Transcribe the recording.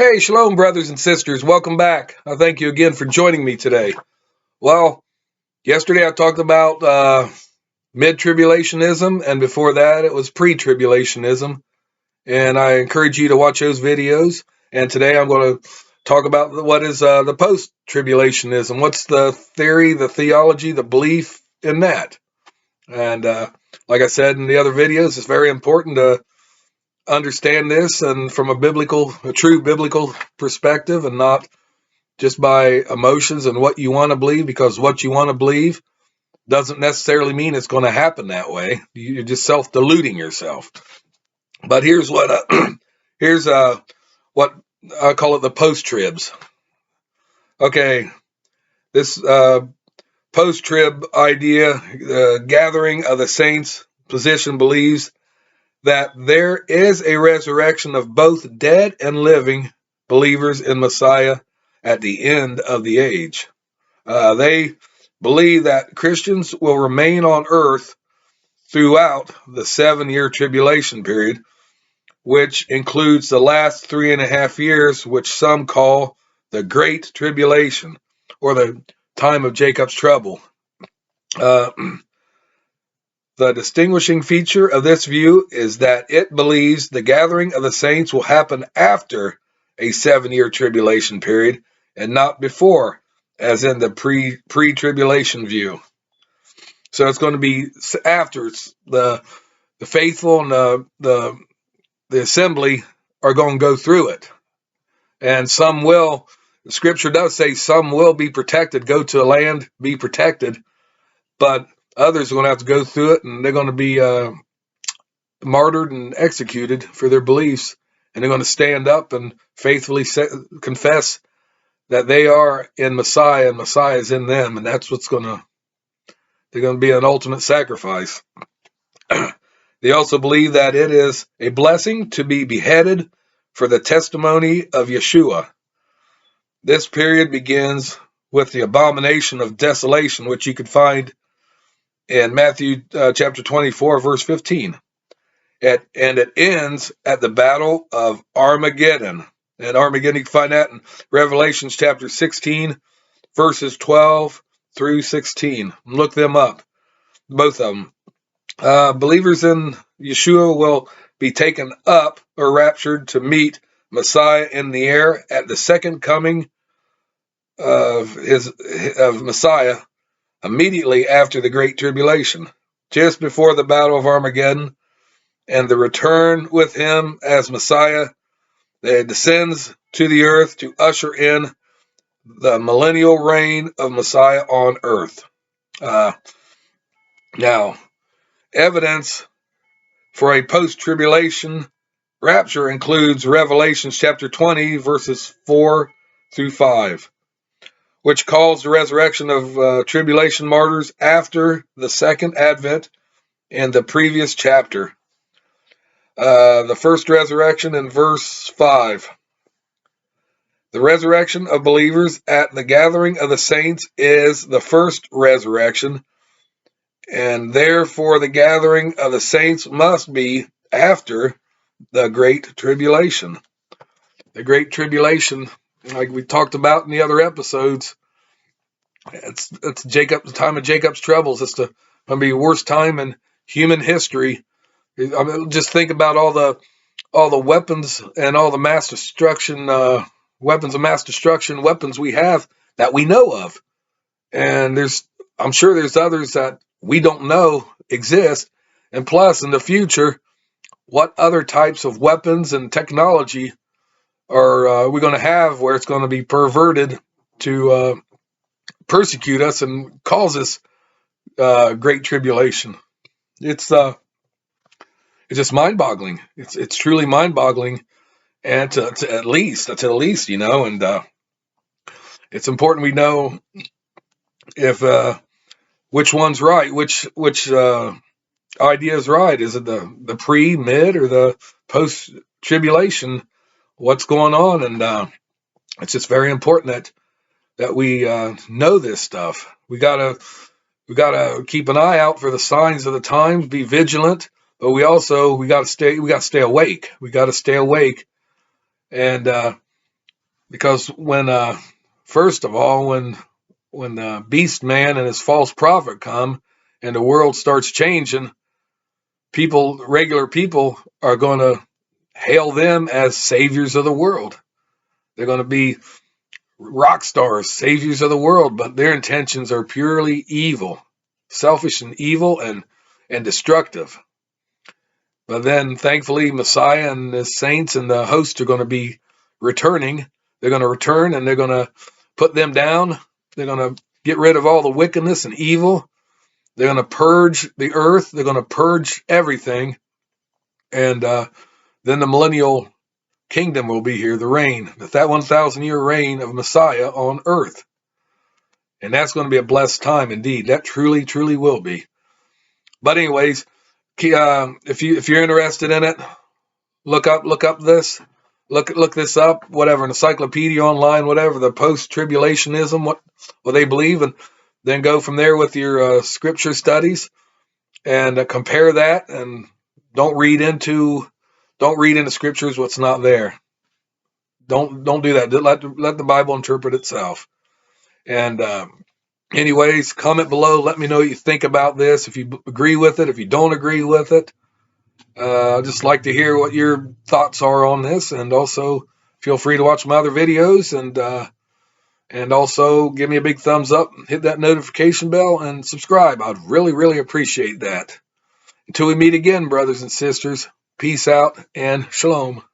Hey, shalom, brothers and sisters. Welcome back. I thank you again for joining me today. Well, yesterday I talked about mid-tribulationism, and before that it was pre-tribulationism. And I encourage you to watch those videos. And today I'm going to talk about what is the post-tribulationism. What's the theory, the theology, the belief in that? And like I said in the other videos, it's very important to understand this and from a true biblical perspective, and not just by emotions and what you want to believe, because what you want to believe doesn't necessarily mean it's going to happen that way. You're just self-deluding yourself. But here's here's what I call it, the post-tribs. Okay, this post-trib idea, gathering of the saints position, believes that there is a resurrection of both dead and living believers in Messiah at the end of the age. They believe that Christians will remain on earth throughout the 7-year tribulation period, which includes the last 3.5 years, which some call the Great Tribulation, or the time of Jacob's trouble. The distinguishing feature of this view is that it believes the gathering of the saints will happen after a 7-year tribulation period and not before, as in the pre-tribulation view. So it's going to be after. The faithful and the assembly are going to go through it, and some will. The scripture does say some will be protected, go to a land, be protected, but others are going to have to go through it, and they're going to be martyred and executed for their beliefs, and they're going to stand up and faithfully confess that they are in Messiah and Messiah is in them, and that's they're going to be an ultimate sacrifice. They also believe that it is a blessing to be beheaded for the testimony of Yeshua. This period begins with the abomination of desolation, which you could find in Matthew chapter 24, verse 15. And it ends at the battle of Armageddon. And Armageddon, you can find that in Revelations chapter 16, verses 12 through 16. Look them up, both of them. Believers in Yeshua will be taken up or raptured to meet Messiah in the air at the second coming of Messiah, immediately after the Great Tribulation, just before the battle of Armageddon, and the return with him as Messiah. That descends to the earth to usher in the millennial reign of Messiah on earth. Now, evidence for a post-tribulation rapture includes Revelation chapter 20, verses 4 through 5, which calls the resurrection of tribulation martyrs after the second advent in the previous chapter. The first resurrection in verse 5. The resurrection of believers at the gathering of the saints is the first resurrection, and therefore the gathering of the saints must be after the Great Tribulation. The Great Tribulation, like we talked about in the other episodes, it's the time of Jacob's troubles. It's going to be the worst time in human history. I mean, just think about all the weapons and all the mass destruction weapons of mass destruction weapons we have that we know of, and I'm sure there's others that we don't know exist. And plus, in the future, what other types of weapons and technology are we going to have where it's going to be perverted to persecute us and cause us great tribulation? It's just mind-boggling. It's truly mind-boggling, and to at least, and it's important we know if which one's right, which idea is right. Is it the pre, mid, or the post tribulation? What's going on? And it's just very important that we know this stuff. We gotta keep an eye out for the signs of the times, be vigilant, but we gotta stay awake. We gotta stay awake, and Because first of all, when the beast man and his false prophet come and the world starts changing, regular people are going to hail them as saviors of the world. They're going to be rock stars, saviors of the world, but their intentions are purely evil, selfish and evil and destructive. But then, thankfully, Messiah and the saints and the host are going to be returning. They're going to return and they're going to put them down. They're going to get rid of all the wickedness and evil. They're going to purge the earth. They're going to purge everything. And then the millennial kingdom will be here, the reign, that 1,000-year reign of Messiah on earth. And that's going to be a blessed time indeed. That truly, truly will be. But anyways, if you're interested in it, look this. Look this up, whatever, an encyclopedia online, whatever, the post-tribulationism, what they believe, and then go from there with your scripture studies and compare that, and don't read into scriptures what's not there. Don't do that. Let the Bible interpret itself. And anyways, comment below. Let me know what you think about this. If you agree with it, if you don't agree with it. I'd just like to hear what your thoughts are on this, and also feel free to watch my other videos, and also give me a big thumbs up, hit that notification bell, and subscribe. I'd really, really appreciate that. Until we meet again, brothers and sisters, peace out and shalom.